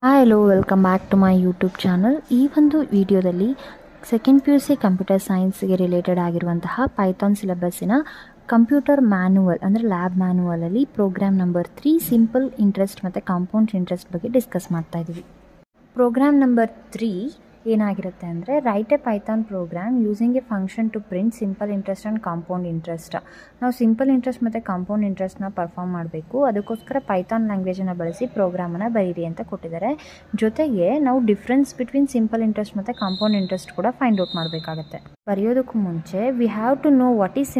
Hi hello welcome back to my YouTube channel. ಈ ಒಂದು ವಿಡಿಯೋದಲ್ಲಿ ಸೆಕೆಂಡ್ PUC ಕಂಪ್ಯೂಟರ್ ಸೈನ್ಸ್ಗೆ ರಿಲೇಟೆಡ್ ಆಗಿರುವಂತಹ ಪೈಥಾನ್ ಸಿಲೆಬಸ್ಸಿನ ಕಂಪ್ಯೂಟರ್ ಮ್ಯಾನ್ಯುವಲ್ ಅಂದರೆ ಲ್ಯಾಬ್ ಮ್ಯಾನ್ಯುವಲಲ್ಲಿ ಪ್ರೋಗ್ರಾಮ್ ನಂಬರ್ 3 ಸಿಂಪಲ್ ಇಂಟ್ರೆಸ್ಟ್ ಮತ್ತು ಕಾಂಪೌಂಡ್ ಇಂಟ್ರೆಸ್ಟ್ ಬಗ್ಗೆ ಡಿಸ್ಕಸ್ ಮಾಡ್ತಾ ಇದ್ದೀವಿ. ಪ್ರೋಗ್ರಾಮ್ ನಂಬರ್ 3 ಏನಾಗಿರುತ್ತೆ ಅಂದರೆ write a Python program using a function to print simple interest and compound interest. ನಾವು ಸಿಂಪಲ್ ಇಂಟ್ರೆಸ್ಟ್ ಮತ್ತು ಕಾಂಪೌಂಡ್ ಇಂಟ್ರೆಸ್ಟ್ನ ಪರ್ಫಾರ್ಮ್ ಮಾಡಬೇಕು. ಅದಕ್ಕೋಸ್ಕರ ಪೈಥಾನ್ ಲ್ಯಾಂಗ್ವೇಜನ್ನು ಬಳಸಿ ಪ್ರೋಗ್ರಾಮನ್ನು ಬರೀರಿ ಅಂತ ಕೊಟ್ಟಿದ್ದಾರೆ. ಜೊತೆಗೆ ನಾವು ಡಿಫ್ರೆನ್ಸ್ ಬಿಟ್ವೀನ್ ಸಿಂಪಲ್ ಇಂಟ್ರೆಸ್ಟ್ ಮತ್ತು ಕಾಂಪೌಂಡ್ ಇಂಟ್ರೆಸ್ಟ್ ಕೂಡ ಫೈಂಡ್ ಔಟ್ ಮಾಡಬೇಕಾಗತ್ತೆ. ಬರೆಯೋದಕ್ಕೂ ಮುಂಚೆ we have to know what is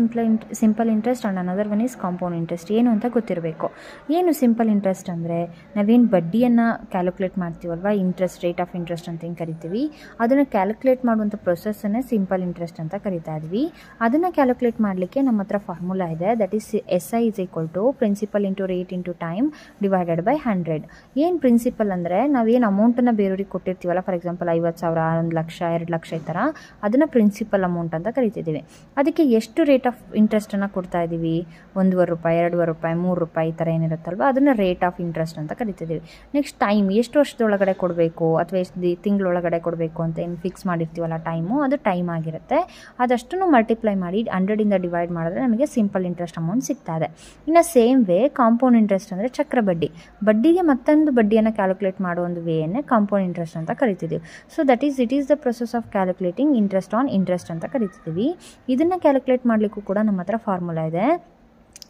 simple interest and another one is compound interest ಏನು ಅಂತ ಗೊತ್ತಿರಬೇಕು. ಏನು ಸಿಂಪಲ್ ಇಂಟ್ರೆಸ್ಟ್ ಅಂದರೆ ನಾವೇನು ಬಡ್ಡಿಯನ್ನು ಕ್ಯಾಲ್ಕುಲೇಟ್ ಮಾಡ್ತೀವಲ್ವ, ಇಂಟ್ರೆಸ್ಟ್ ರೇಟ್ ಆಫ್ ಇಂಟ್ರೆಸ್ಟ್ ಅಂತ ಏನು ಕರಿತೀವಿ, ಅದನ್ನು ಕ್ಯಾಲ್ಕುಲೇಟ್ ಮಾಡುವಂಥ ಪ್ರೊಸೆಸ್ಸನ್ನೇ ಸಿಂಪಲ್ ಇಂಟ್ರೆಸ್ಟ್ ಅಂತ ಕರಿತಾ ಇದ್ವಿ. ಅದನ್ನು ಕ್ಯಾಲ್ಕುಲೇಟ್ ಮಾಡಲಿಕ್ಕೆ ನಮ್ಮ ಹತ್ರ ಫಾರ್ಮುಲಾ ಇದೆ. That is SI is equal to principal into rate into time divided by 100. ಏನು ಪ್ರಿನ್ಸಿಪಲ್ ಅಂದರೆ ನಾವೇನು ಅಮೌಂಟನ್ನು ಬೇರೆಯವ್ರಿಗೆ ಕೊಟ್ಟಿರ್ತೀವಲ್ಲ, ಫಾರ್ ಎಕ್ಸಾಂಪಲ್ 50,000, 1 ಲಕ್ಷ, 2 ಲಕ್ಷ ಈ ಥರ, ಅದನ್ನು ಪ್ರಿನ್ಸಿಪಲ್ ಅಮೌಂಟ್ ಅಂತ ಕರಿತಿದ್ದೀವಿ. ಅದಕ್ಕೆ ಎಷ್ಟು ರೇಟ್ ಆಫ್ ಇಂಟ್ರೆಸ್ಟನ್ನು ಕೊಡ್ತಾ ಇದ್ದೀವಿ, 1 ರೂಪಾಯಿ, 2 ರೂಪಾಯಿ, 3 ರೂಪಾಯಿ ಈ ಥರ ಏನಿರುತ್ತಲ್ವ ಅದನ್ನು ರೇಟ್ ಆಫ್ ಇಂಟ್ರೆಸ್ಟ್ ಅಂತ ಕರಿತಿದ್ದೀವಿ. ನೆಕ್ಸ್ಟ್ ಟೈಮ್, ಎಷ್ಟು ವರ್ಷದೊಳಗಡೆ ಕೊಡಬೇಕು ಅಥವಾ ಎಷ್ಟು ತಿಂಗಳೊಳಗಡೆ ಕೊಡಬೇಕು ಅಂತ ಏನು ಫಿಕ್ಸ್ ಮಾಡಿರ್ತೀವಲ್ಲ ಟೈಮು, ಅದು ಟೈಮ್ ಆಗಿರುತ್ತೆ. ಅದಷ್ಟನ್ನು ಮಲ್ಟಿಪ್ಲೈ ಮಾಡಿ 100ಇಂದ ಡಿವೈಡ್ ಮಾಡಿದ್ರೆ ನಮಗೆ ಸಿಂಪಲ್ ಇಂಟ್ರೆಸ್ಟ್ ಅಮೌಂಟ್ ಸಿಗ್ತಾ ಇದೆ. ಇನ್ನು ಸೇಮ್ ವೇ ಕಾಂಪೌಂಡ್ ಇಂಟ್ರೆಸ್ಟ್ ಅಂದರೆ ಚಕ್ರ ಬಡ್ಡಿ, ಬಡ್ಡಿಗೆ ಮತ್ತೊಂದು ಬಡ್ಡಿಯನ್ನು ಕ್ಯಾಲ್ಕುಲೇಟ್ ಮಾಡೋ ಒಂದು ವೇಯನ್ನೇ ಕಾಂಪೌಂಡ್ ಇಂಟ್ರೆಸ್ಟ್ ಅಂತ ಕರಿತಿದ್ದೀವಿ. So it is the process of calculating interest on interest ಅಂತ ಕರಿತಿದ್ದೀವಿ. ಇದನ್ನು ಕ್ಯಾಲ್ಕುಲೇಟ್ ಮಾಡಲಿಕ್ಕೂ ಕೂಡ ನಮ್ಮ ಹತ್ರ ಫಾರ್ಮುಲಾ ಇದೆ.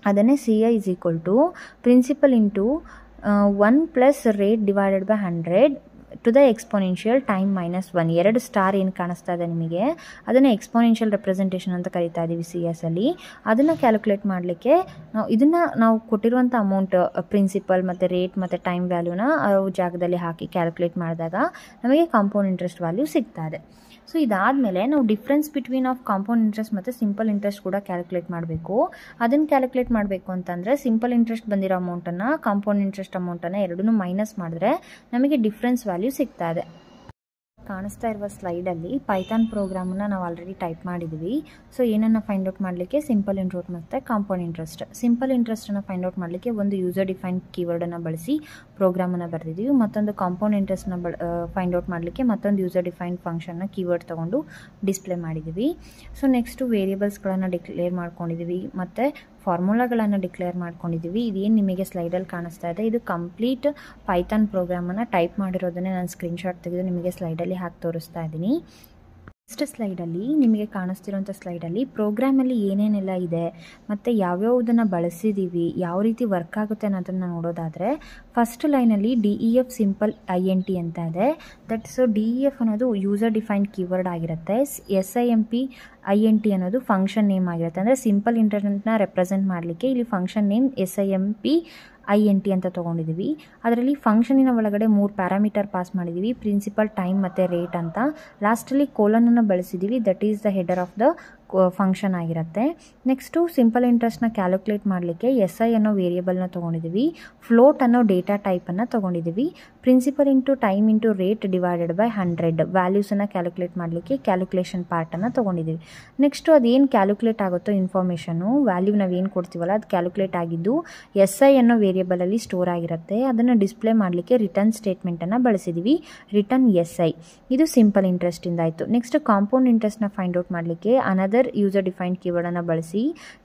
ಅದನ್ನೇ CI is equal to principal into 1 plus rate divided by 100 to the exponential time minus 1. 2 star ಏನು ಕಾಣಿಸ್ತಾ ಇದೆ ನಿಮಗೆ, ಅದನ್ನು ಎಕ್ಸ್ಪೋನೆನ್ಷಿಯಲ್ ರೆಪ್ರೆಸೆಂಟೇಷನ್ ಅಂತ ಕರಿತಾ ಇದ್ದೀವಿ CS ಅಲ್ಲಿ. ಅದನ್ನು ಕ್ಯಾಲ್ಕುಲೇಟ್ ಮಾಡಲಿಕ್ಕೆ ನಾವು ಕೊಟ್ಟಿರುವಂಥ ಅಮೌಂಟ್ ಪ್ರಿನ್ಸಿಪಲ್ ಮತ್ತು ರೇಟ್ ಮತ್ತು ಟೈಮ್ ವ್ಯಾಲ್ಯೂನ ಜಾಗದಲ್ಲಿ ಹಾಕಿ ಕ್ಯಾಲ್ಕುಲೇಟ್ ಮಾಡಿದಾಗ ನಮಗೆ ಕಾಂಪೌಂಡ್ ಇಂಟ್ರೆಸ್ಟ್ ವ್ಯಾಲ್ಯೂ ಸಿಗ್ತಾ ಇದೆ. ಸೊ ಇದಾದಮೇಲೆ ನಾವು difference between of compound interest ಮತ್ತು ಸಿಂಪಲ್ ಇಂಟ್ರೆಸ್ಟ್ ಕೂಡ ಕ್ಯಾಲ್ಕುಲೇಟ್ ಮಾಡಬೇಕು. ಅದನ್ನು ಕ್ಯಾಲ್ಕುಲೇಟ್ ಮಾಡಬೇಕು ಅಂತಂದರೆ ಸಿಂಪಲ್ ಇಂಟ್ರೆಸ್ಟ್ ಬಂದಿರೋ ಅಮೌಂಟನ್ನು ಕಾಂಪೌಂಡ್ ಇಂಟ್ರೆಸ್ಟ್ ಅಮೌಂಟನ್ನು ಎರಡನ್ನೂ ಮೈನಸ್ ಮಾಡಿದ್ರೆ ನಮಗೆ ಡಿಫ್ರೆನ್ಸ್ ವ್ಯಾಲ್ಯೂ ಸಿಗ್ತಾ ಇದೆ. ಕಾಣಿಸ್ತಾ ಇರುವ ಸ್ಲೈಡಲ್ಲಿ ಪೈಥಾನ್ ಪ್ರೋಗ್ರಾಮನ್ನು ನಾವು ಆಲ್ರೆಡಿ ಟೈಪ್ ಮಾಡಿದ್ದೀವಿ. ಸೊ ಏನನ್ನು ಫೈಂಡ್ ಔಟ್ ಮಾಡಲಿಕ್ಕೆ ಸಿಂಪಲ್ ಇಂಟ್ರೆಸ್ಟ್ ಮತ್ತು ಕಾಂಪೌಂಡ್ ಇಂಟ್ರೆಸ್ಟ್. ಸಿಂಪಲ್ ಇಂಟ್ರೆಸ್ಟನ್ನು ಫೈಂಡ್ ಔಟ್ ಮಾಡಲಿಕ್ಕೆ ಒಂದು ಯೂಸರ್ ಡಿಫೈನ್ ಕೀವರ್ಡನ್ನು ಬಳಸಿ ಪ್ರೋಗ್ರಾಮನ್ನು ಬರೆದಿದ್ದೀವಿ. ಮತ್ತೊಂದು ಕಾಂಪೌಂಡ್ ಇಂಟ್ರೆಸ್ಟ್ನ ಫೈಂಡ್ ಔಟ್ ಮಾಡಲಿಕ್ಕೆ ಮತ್ತೊಂದು ಯೂಸರ್ ಡಿಫೈನ್ ಫಂಕ್ಷನ್ನ ಕೀವರ್ಡ್ ತೊಗೊಂಡು ಡಿಸ್ಪ್ಲೇ ಮಾಡಿದ್ದೀವಿ. ಸೊ ನೆಕ್ಸ್ಟು ವೇರಿಯೇಬಲ್ಸ್ಗಳನ್ನು ಡಿಕ್ಲೇರ್ ಮಾಡ್ಕೊಂಡಿದ್ದೀವಿ ಮತ್ತು ಫಾರ್ಮುಲಾಗಳನ್ನು ಡಿಕ್ಲೇರ್ ಮಾಡ್ಕೊಂಡಿದ್ದೀವಿ. ಇದೇನು ನಿಮಗೆ ಸ್ಲೈಡಲ್ಲಿ ಕಾಣಿಸ್ತಾ ಇದೆ ಇದು ಕಂಪ್ಲೀಟ್ ಪೈಥಾನ್ ಪ್ರೋಗ್ರಾಮನ್ನು ಟೈಪ್ ಮಾಡಿರೋದನ್ನೇ ನಾನು ಸ್ಕ್ರೀನ್ಶಾಟ್ ತೆಗೆದು ನಿಮಗೆ ಸ್ಲೈಡಲ್ಲಿ ಹಾಕಿ ತೋರಿಸ್ತಾ ಇದ್ದೀನಿ. ನೆಕ್ಸ್ಟ್ ಸ್ಲೈಡಲ್ಲಿ ನಿಮಗೆ ಕಾಣಿಸ್ತಿರೋಂಥ ಸ್ಲೈಡಲ್ಲಿ ಪ್ರೋಗ್ರಾಮಲ್ಲಿ ಏನೇನೆಲ್ಲ ಇದೆ ಮತ್ತು ಯಾವ್ಯಾವುದನ್ನು ಬಳಸಿದ್ದೀವಿ, ಯಾವ ರೀತಿ ವರ್ಕ್ ಆಗುತ್ತೆ ಅನ್ನೋದನ್ನು ನೋಡೋದಾದರೆ ಫಸ್ಟ್ ಲೈನಲ್ಲಿ DEF ಸಿಂಪಲ್ INT ಅಂತ ಇದೆ. DEF ಅನ್ನೋದು ಯೂಸರ್ ಡಿಫೈನ್ಡ್ ಕೀವರ್ಡ್ ಆಗಿರುತ್ತೆ. SIMP INT ಅನ್ನೋದು ಫಂಕ್ಷನ್ ನೇಮ್ ಆಗಿರುತ್ತೆ. ಅಂದರೆ ಸಿಂಪಲ್ ಇಂಟರ್ನೆಟ್ನ ರೆಪ್ರೆಸೆಂಟ್ ಮಾಡಲಿಕ್ಕೆ ಇಲ್ಲಿ ಫಂಕ್ಷನ್ ನೇಮ್ SIMP INT ಅಂತ ತೊಗೊಂಡಿದ್ದೀವಿ. ಅದರಲ್ಲಿ ಫಂಕ್ಷನಿನ ಒಳಗಡೆ 3 ಪ್ಯಾರಾಮೀಟರ್ ಪಾಸ್ ಮಾಡಿದ್ದೀವಿ, ಪ್ರಿನ್ಸಿಪಲ್, ಟೈಮ್ ಮತ್ತು ರೇಟ್ ಅಂತ. ಲಾಸ್ಟಲ್ಲಿ ಕೋಲನನ್ನು ಬಳಸಿದ್ದೀವಿ. That is the header of the function ಆಗಿರುತ್ತೆ. ನೆಕ್ಸ್ಟು ಸಿಂಪಲ್ ಇಂಟ್ರೆಸ್ಟ್ನ ಕ್ಯಾಲ್ಕುಲೇಟ್ ಮಾಡಲಿಕ್ಕೆ SI ಅನ್ನೋ ವೇರಿಯೇಬಲ್ನ ತೊಗೊಂಡಿದ್ದೀವಿ, ಫ್ಲೋಟ್ ಅನ್ನೋ ಡೇಟಾ ಟೈಪನ್ನು ತೊಗೊಂಡಿದ್ದೀವಿ, principal into time into rate divided by 100 ವ್ಯಾಲ್ಯೂಸನ್ನು ಕ್ಯಾಲ್ಕುಲೇಟ್ ಮಾಡಲಿಕ್ಕೆ ಕ್ಯಾಲ್ಕುಲೇಷನ್ ಪಾರ್ಟನ್ನು ತೊಗೊಂಡಿದ್ದೀವಿ. ನೆಕ್ಸ್ಟು ಅದೇನು ಕ್ಯಾಲ್ಕುಲೇಟ್ ಆಗುತ್ತೋ ಇನ್ಫಾರ್ಮೇಷನು ವ್ಯಾಲ್ಯೂ ನಾವೇನು ಕೊಡ್ತೀವಲ್ಲ ಅದು ಕ್ಯಾಲ್ಕುಲೇಟ್ ಆಗಿದ್ದು SI ಅನ್ನೋ ವೇರಿಯೇಬಲಲ್ಲಿ ಸ್ಟೋರ್ ಆಗಿರುತ್ತೆ. ಅದನ್ನು ಡಿಸ್ಪ್ಲೇ ಮಾಡಲಿಕ್ಕೆ ರಿಟರ್ನ್ ಸ್ಟೇಟ್ಮೆಂಟನ್ನು ಬಳಸಿದ್ದೀವಿ, ರಿಟರ್ನ್ SI. ಇದು ಸಿಂಪಲ್ ಇಂಟ್ರೆಸ್ಟಿಂದ ಆಯಿತು. ನೆಕ್ಸ್ಟ್ ಕಾಂಪೌಂಡ್ ಇಂಟ್ರೆಸ್ಟ್ನ ಫೈಂಡ್ ಔಟ್ ಮಾಡಲಿಕ್ಕೆ ಅನದರ್ ಯೂಸರ್ ಡಿಫೈನ್ಡ್ ಕೀವರ್ಡನ್ನು ಬಳಸಿ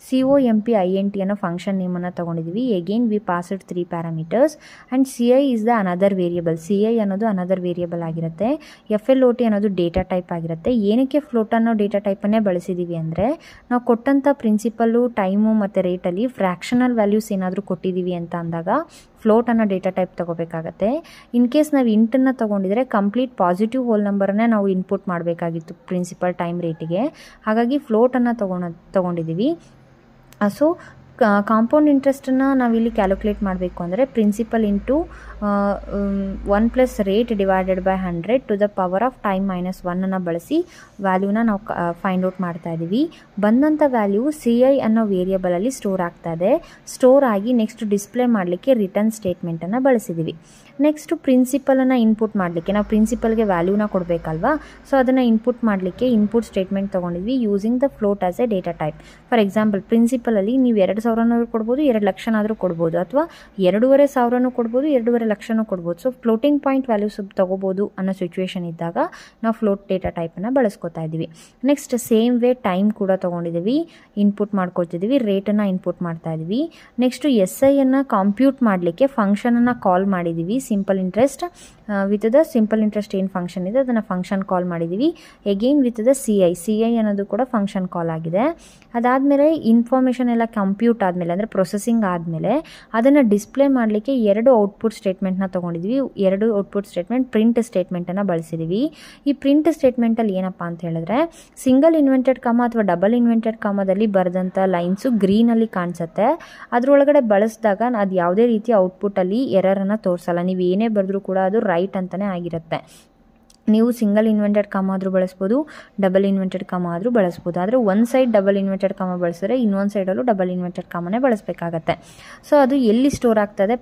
COMP INT ಅನ್ನೋ ಫಂಕ್ಷನ್ ನೇಮನ್ನು ತೊಗೊಂಡಿದ್ದೀವಿ. Again we passed 3 parameters and CI is the another variable. CI ಅನ್ನೋದು ಅನದರ್ ವೇರಿಯೇಬಲ್ ಆಗಿರುತ್ತೆ. FLOT ಅನ್ನೋದು ಡೇಟಾ ಟೈಪ್ ಆಗಿರುತ್ತೆ. ಏನಕ್ಕೆ ಫ್ಲೋಟ್ ಅನ್ನೋ ಡೇಟಾ ಟೈಪನ್ನೇ ಬಳಸಿದ್ದೀವಿ ಅಂದರೆ ನಾವು ಕೊಟ್ಟಂಥ ಪ್ರಿನ್ಸಿಪಲ್ಲು, ಟೈಮು ಮತ್ತು ರೇಟಲ್ಲಿ ಫ್ರ್ಯಾಕ್ಷನಲ್ ವ್ಯಾಲ್ಯೂಸ್ ಏನಾದರೂ ಕೊಟ್ಟಿದ್ದೀವಿ ಅಂತ ಅಂದಾಗ ಫ್ಲೋಟ್ ಅನ್ನೋ ಡೇಟಾ ಟೈಪ್ ತೊಗೋಬೇಕಾಗತ್ತೆ. ಇನ್ ಕೇಸ್ ನಾವು ಇಂಟನ್ನು ತೊಗೊಂಡಿದ್ರೆ ಕಂಪ್ಲೀಟ್ ಪಾಸಿಟಿವ್ ಹೋಲ್ ನಂಬರನ್ನೇ ನಾವು ಇನ್ಪುಟ್ ಮಾಡಬೇಕಾಗಿತ್ತು ಪ್ರಿನ್ಸಿಪಲ್, ಟೈಮ್, ರೇಟಿಗೆ. ಹಾಗಾಗಿ ಫ್ಲೋಟನ್ನು ತೊಗೊಂಡಿದ್ದೀವಿ. ಸೊ ಕಾಂಪೌಂಡ್ ಇಂಟ್ರೆಸ್ಟನ್ನು ನಾವಿಲ್ಲಿ ಕ್ಯಾಲ್ಕುಲೇಟ್ ಮಾಡಬೇಕು ಅಂದರೆ principal into 1 plus rate divided by 100 to the power of time minus 1 ಬಳಸಿ ವ್ಯಾಲ್ಯೂನ ನಾವು ಫೈಂಡ್ ಔಟ್ ಮಾಡ್ತಾ ಇದ್ದೀವಿ. ಬಂದಂಥ ವ್ಯಾಲ್ಯೂ CI ಅನ್ನೋ ವೇರಿಯೇಬಲಲ್ಲಿ ಸ್ಟೋರ್ ಆಗ್ತಾ ಇದೆ. ಸ್ಟೋರ್ ಆಗಿ ನೆಕ್ಸ್ಟ್ ಡಿಸ್ಪ್ಲೇ ಮಾಡಲಿಕ್ಕೆ ರಿಟರ್ನ್ ಸ್ಟೇಟ್ಮೆಂಟನ್ನು ಬಳಸಿದ್ದೀವಿ. ನೆಕ್ಸ್ಟು ಪ್ರಿನ್ಸಿಪಲನ್ನು ಇನ್ಪುಟ್ ಮಾಡಲಿಕ್ಕೆ ನಾವು ಪ್ರಿನ್ಸಿಪಲ್ಗೆ ವ್ಯಾಲ್ಯೂನ ಕೊಡಬೇಕಲ್ವಾ, ಸೊ ಅದನ್ನು ಇನ್ಪುಟ್ ಮಾಡಲಿಕ್ಕೆ ಇನ್ಪುಟ್ ಸ್ಟೇಟ್ಮೆಂಟ್ ತೊಗೊಂಡಿದ್ವಿ using the float as a data type. For example ಪ್ರಿನ್ಸಿಪಲಲ್ಲಿ ನೀವು 2,000 ಕೊಡ್ಬೋದು, 2 ಲಕ್ಷನಾದರೂ ಕೊಡ್ಬೋದು, ಅಥವಾ 2,500 ಕೊಡ್ಬೋದು, 2,5 ಲಕ್ಷನೂ ಕೊಡ್ಬೋದು. ಸೊ ಫ್ಲೋಟಿಂಗ್ ಪಾಯಿಂಟ್ ವ್ಯಾಲ್ಯೂಸ್ ತೊಗೋಬೋದು ಅನ್ನೋ ಸಿಚುವೇಶನ್ ಇದ್ದಾಗ ನಾವು ಫ್ಲೋಟ್ ಡೇಟಾ ಟೈಪನ್ನು ಬಳಸ್ಕೊತಾ ಇದ್ದೀವಿ. ನೆಕ್ಸ್ಟ್ ಸೇಮ್ ವೇ ಟೈಮ್ ಕೂಡ ತೊಗೊಂಡಿದ್ದೀವಿ, ಇನ್ಪುಟ್ ಮಾಡ್ಕೊಳ್ತಿದ್ದೀವಿ, ರೇಟನ್ನು ಇನ್ಪುಟ್ ಮಾಡ್ತಾ ಇದ್ದೀವಿ. ನೆಕ್ಸ್ಟು SI ಅನ್ನು ಕಂಪ್ಯೂಟ್ ಮಾಡಲಿಕ್ಕೆ ಫಂಕ್ಷನನ್ನು ಕಾಲ್ ಮಾಡಿದ್ದೀವಿ. Simple interest with the simple interest ಏನು ಫಂಕ್ಷನ್ ಇದೆ ಅದನ್ನು ಫಂಕ್ಷನ್ ಕಾಲ್ ಮಾಡಿದ್ದೀವಿ. ಎಗೇನ್ ವಿತ್ ದ CI ಅನ್ನೋದು ಕೂಡ ಫಂಕ್ಷನ್ ಕಾಲ್ ಆಗಿದೆ. ಅದಾದಮೇಲೆ ಇನ್ಫಾರ್ಮೇಷನ್ ಎಲ್ಲ ಕಂಪ್ಯೂಟ್ ಆದಮೇಲೆ ಅಂದರೆ ಪ್ರೊಸೆಸಿಂಗ್ ಆದಮೇಲೆ ಅದನ್ನು ಡಿಸ್ಪ್ಲೇ ಮಾಡಲಿಕ್ಕೆ 2 ಔಟ್ಪುಟ್ ಸ್ಟೇಟ್ಮೆಂಟ್ನ ತೊಗೊಂಡಿದ್ವಿ. 2 ಔಟ್ಪುಟ್ ಸ್ಟೇಟ್ಮೆಂಟ್ ಪ್ರಿಂಟ್ ಸ್ಟೇಟ್ಮೆಂಟನ್ನು ಬಳಸಿದ್ದೀವಿ. ಈ ಪ್ರಿಂಟ್ ಸ್ಟೇಟ್ಮೆಂಟಲ್ಲಿ ಏನಪ್ಪ ಅಂತ ಹೇಳಿದ್ರೆ ಸಿಂಗಲ್ ಇನ್ವೆಂಟೆಡ್ ಕಾಮ ಅಥವಾ ಡಬಲ್ ಇನ್ವೆಂಟೆಡ್ ಕಾಮದಲ್ಲಿ ಬರೆದಂಥ ಲೈನ್ಸು ಗ್ರೀನಲ್ಲಿ ಕಾಣಿಸುತ್ತೆ. ಅದರೊಳಗಡೆ ಬಳಸಿದಾಗ ಅದು ಯಾವುದೇ ರೀತಿ ಔಟ್ಪುಟ್ಟಲ್ಲಿ ಎರರನ್ನು ತೋರಿಸಲ್ಲ. ನೀವು ಏನೇ ಬರೆದ್ರೂ ಕೂಡ ಅದು ರೈಟ್ ಅಂತಲೇ ಆಗಿರುತ್ತೆ. ನೀವು ಸಿಂಗಲ್ ಇನ್ವೆಂಟೆಡ್ ಕಾಮ ಆದರೂ ಬಳಸ್ಬೋದು, ಡಬಲ್ ಇನ್ವೆಂಟೆಡ್ ಕಾಮ ಆದರೂ ಬಳಸ್ಬೋದು. ಆದರೆ ಒಂದು ಸೈಡ್ ಡಬಲ್ ಇನ್ವೆಂಟೆಡ್ ಕಾಮ ಬಳಸಿದ್ರೆ ಇನ್ನೊಂದು ಸೈಡಲ್ಲೂ ಡಬಲ್ ಇನ್ವೆಂಟೆಡ್ ಕಾಮನೇ ಬಳಸಬೇಕಾಗತ್ತೆ. ಸೊ ಅದು ಎಲ್ಲಿ ಸ್ಟೋರ್ ಆಗ್ತಾಯಿದೆ,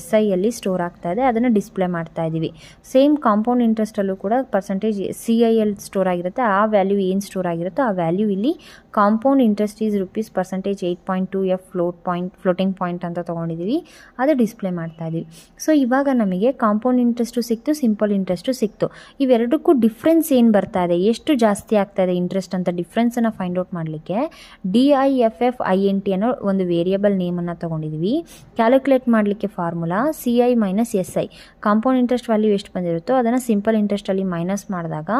SI ಅಲ್ಲಿ ಸ್ಟೋರ್ ಆಗ್ತಾಯಿದೆ, ಅದನ್ನು ಡಿಸ್ಪ್ಲೇ ಮಾಡ್ತಾ ಇದ್ದೀವಿ. ಸೇಮ್ ಕಾಂಪೌಂಡ್ ಇಂಟ್ರೆಸ್ಟಲ್ಲೂ ಕೂಡ CI ಅಲ್ಲಿ ಸ್ಟೋರ್ ಆಗಿರುತ್ತೆ. ಆ ವ್ಯಾಲ್ಯೂ ಏನು ಸ್ಟೋರ್ ಆಗಿರುತ್ತೋ ಆ ವ್ಯಾಲ್ಯೂ ಇಲ್ಲಿ compound interest is ₹8.2F floating point ಅಂತ ತೊಗೊಂಡಿದ್ದೀವಿ, ಅದು ಡಿಸ್ಪ್ಲೇ ಮಾಡ್ತಾ ಇದ್ದೀವಿ. ಸೊ ಇವಾಗ ನಮಗೆ ಕಾಂಪೌಂಡ್ ಇಂಟ್ರೆಸ್ಟು ಸಿಕ್ತು, ಸಿಂಪಲ್ ಇಂಟ್ರೆಸ್ಟು ಸಿಕ್ತು. ಇವೆರಡಕ್ಕೂ ಡಿಫ್ರೆನ್ಸ್ ಏನು ಬರ್ತಾ ಇದೆ, ಎಷ್ಟು ಜಾಸ್ತಿ ಆಗ್ತಾ ಇದೆ ಇಂಟ್ರೆಸ್ಟ್ ಅಂತ ಡಿಫ್ರೆನ್ಸನ್ನು ಫೈಂಡ್ ಔಟ್ ಮಾಡಲಿಕ್ಕೆ DIFFINT ಅನ್ನೋ ಒಂದು ವೇರಿಯಬಲ್ ನೇಮನ್ನು ತೊಗೊಂಡಿದ್ದೀವಿ. ಕ್ಯಾಲ್ಕುಲೇಟ್ ಮಾಡಲಿಕ್ಕೆ formula CI - SI. Compound interest value ಎಷ್ಟು ಬಂದಿರುತ್ತೋ ಅದನ್ನು ಸಿಂಪಲ್ ಇಂಟ್ರೆಸ್ಟಲ್ಲಿ ಮೈನಸ್ ಮಾಡಿದಾಗ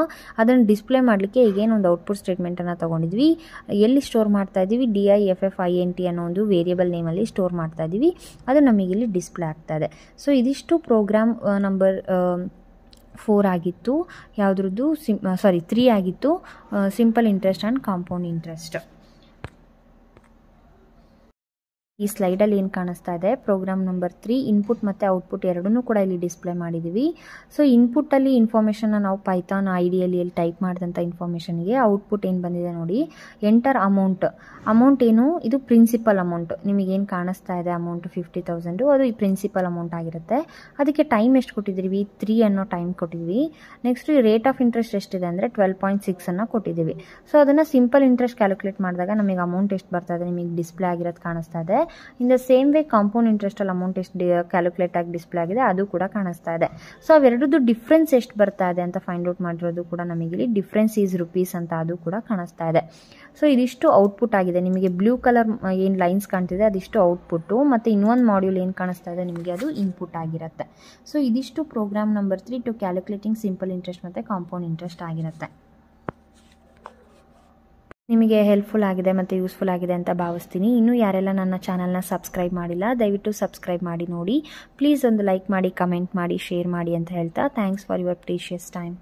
ಅದನ್ನು ಡಿಸ್ಪ್ಲೇ ಮಾಡಲಿಕ್ಕೆ ಈಗೇನು ಒಂದು ಔಟ್ಪುಟ್ ಸ್ಟೇಟ್ಮೆಂಟನ್ನು ತೊಗೊಂಡಿದ್ವಿ. ಎಲ್ಲಿ ಸ್ಟೋರ್ ಮಾಡ್ತಾ ಇದ್ದೀವಿ, DIFFINT ಅನ್ನೋ ಒಂದು ವೇರಿಯಬಲ್ ನೇಮಲ್ಲಿ ಸ್ಟೋರ್ ಮಾಡ್ತಾ ಇದ್ದೀವಿ. ಅದು ನಮಗಿಲ್ಲಿ ಡಿಸ್ಪ್ಲೇ ಆಗ್ತಾ ಇದೆ. ಸೊ ಇದಿಷ್ಟು ಪ್ರೋಗ್ರಾಮ್ ನಂಬರ್ 4 ಆಗಿತ್ತು. ಯಾವುದ್ರದ್ದು 3 ಆಗಿತ್ತು, simple interest and compound interest. ಈ ಸ್ಲೈಡಲ್ಲಿ ಏನು ಕಾಣಿಸ್ತಾ ಇದೆ ಪ್ರೋಗ್ರಾಮ್ ನಂಬರ್ 3 ಇನ್ಪುಟ್ ಮತ್ತು ಔಟ್ಪುಟ್ ಎರಡನ್ನೂ ಕೂಡ ಇಲ್ಲಿ ಡಿಸ್ಪ್ಲೇ ಮಾಡಿದ್ದೀವಿ. ಸೊ ಇನ್ಪುಟ್ಟಲ್ಲಿ ಇನ್ಫಾರ್ಮೇಷನ್ನ ನಾವು ಪೈಥಾನ್ IDLE ಟೈಪ್ ಮಾಡಿದಂಥ ಇನ್ಫಾರ್ಮೇಷನ್ಗೆ ಔಟ್ಪುಟ್ ಏನು ಬಂದಿದೆ ನೋಡಿ, ಎಂಟರ್ ಅಮೌಂಟ್ ಏನು, ಇದು ಪ್ರಿನ್ಸಿಪಲ್ ಅಮೌಂಟ್. ನಿಮಗೇನು ಕಾಣಿಸ್ತಾ ಇದೆ ಅಮೌಂಟ್ 50,000, ಅದು ಈ ಪ್ರಿನ್ಸಿಪಲ್ ಅಮೌಂಟ್ ಆಗಿರುತ್ತೆ. ಅದಕ್ಕೆ ಟೈಮ್ ಎಷ್ಟು ಕೊಟ್ಟಿದ್ದೀವಿ, 3 ಅನ್ನೋ ಟೈಮ್ ಕೊಟ್ಟಿದ್ವಿ. ನೆಕ್ಸ್ಟ್ ರೇಟ್ ಆಫ್ ಇಂಟ್ರೆಸ್ಟ್ ಎಷ್ಟಿದೆ ಅಂದರೆ 12.6 ಅನ್ನು ಕೊಟ್ಟಿದ್ದೀವಿ. ಸೊ ಅದನ್ನು ಸಿಂಪಲ್ ಇಂಟ್ರೆಸ್ಟ್ ಕ್ಯಾಲ್ಕುಲೇಟ್ ಮಾಡಿದಾಗ ನಮಗೆ ಅಮೌಂಟ್ ಎಷ್ಟು ಬರ್ತಾ ಇದೆ ನಿಮಗೆ ಡಿಸ್ಪ್ಲೇ ಆಗಿರೋದು ಕಾಣಿಸ್ತಾ ಇದೆ. In the same way compound ಇಂಟ್ರೆಸ್ಟಲ್ಲಿ ಅಮೌಂಟ್ ಎಷ್ಟು ಕ್ಯಾಲ್ಕುಲೇಟ್ ಆಗಿ ಡಿಸ್ಪ್ಲೇ ಆಗಿದೆ ಅದು ಕೂಡ ಕಾಣಿಸ್ತಾ ಇದೆ. ಸೊ ಅವೆರಡದ್ದು ಡಿಫ್ರೆನ್ಸ್ ಎಷ್ಟು ಬರ್ತಾ ಇದೆ ಅಂತ ಫೈಂಡ್ ಔಟ್ ಮಾಡಿರೋದು ಕೂಡ ನಮಗೆ ಡಿಫ್ರೆನ್ಸ್ ಈಸ್ ರೂಪೀಸ್ ಅಂತ ಅದು ಕೂಡ ಕಾಣಿಸ್ತಾ ಇದೆ. ಸೊ ಇದಿಷ್ಟು ಔಟ್ಪುಟ್ ಆಗಿದೆ. ನಿಮಗೆ ಬ್ಲೂ ಕಲರ್ ಏನು ಲೈನ್ಸ್ ಕಾಣ್ತಿದೆ ಅದಿಷ್ಟು ಔಟ್ಪುಟ್ಟು, ಮತ್ತು ಇನ್ನೊಂದು ಮಾಡ್ಯೂಲ್ ಏನು ಕಾಣಿಸ್ತಾ ಇದೆ ನಿಮಗೆ ಅದು ಇನ್ಪುಟ್ ಆಗಿರುತ್ತೆ. ಸೊ ಇದಿಷ್ಟು program number 3 to calculating simple interest ಮತ್ತು ಕಾಂಪೌಂಡ್ ಇಂಟ್ರೆಸ್ಟ್ ಆಗಿರುತ್ತೆ. ನಿಮಗೆ ಹೆಲ್ಪ್ಫುಲ್ ಆಗಿದೆ ಮತ್ತು ಯೂಸ್ಫುಲ್ ಆಗಿದೆ ಅಂತ ಭಾವಿಸ್ತೀನಿ. ಇನ್ನೂ ಯಾರೆಲ್ಲ ನನ್ನ ಚಾನಲ್ನ ಸಬ್ಸ್ಕ್ರೈಬ್ ಮಾಡಿಲ್ಲ ದಯವಿಟ್ಟು ಸಬ್ಸ್ಕ್ರೈಬ್ ಮಾಡಿ ನೋಡಿ. ಪ್ಲೀಸ್ ಒಂದು ಲೈಕ್ ಮಾಡಿ, ಕಮೆಂಟ್ ಮಾಡಿ, ಶೇರ್ ಮಾಡಿ ಅಂತ ಹೇಳ್ತಾ thanks for your precious time.